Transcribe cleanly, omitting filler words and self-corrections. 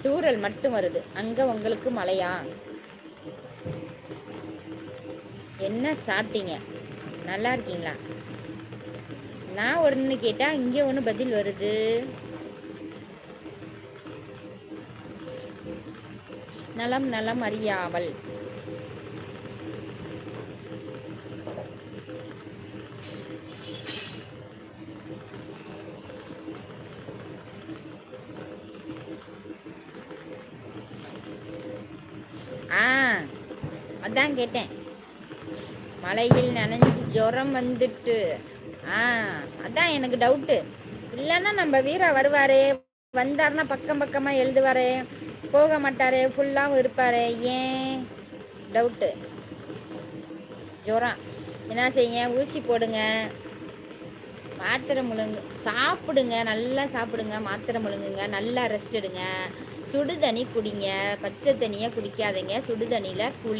தூறல் மட்டும் வருது. அங்க உங்களுக்கு மழையா? என்ன சாப்பிட்டீங்க? நல்லா இருக்கீங்களா? நான் ஒண்ணு கேட்டா இங்க ஒண்ணு பதில் வருது. நலம் நலம் அறியாவல். அதான் கேட்டேன். மழையில் நனைஞ்சு ஜுரம் வந்துட்டு. அதான் எனக்கு டவுட்டு. இல்லைன்னா நம்ம வீரா வருவாரே, வந்தாருன்னா பக்கம் பக்கமா எழுதுவாரே, போக மாட்டாரே, ஃபுல்லாவும் இருப்பாரு. ஏன் டவுட்டு? ஜுரம் என்ன செய்யுங்க? ஊசி போடுங்க, மாத்திரை முழுங்கு, சாப்பிடுங்க, நல்லா சாப்பிடுங்க, மாத்திரை முழுங்குங்க, நல்லா ரெஸ்ட் எடுங்க, சுடு தண்ணி குடிங்க, பச்சை தண்ணியை குடிக்காதீங்க, சுடு தண்ணியில் குளி.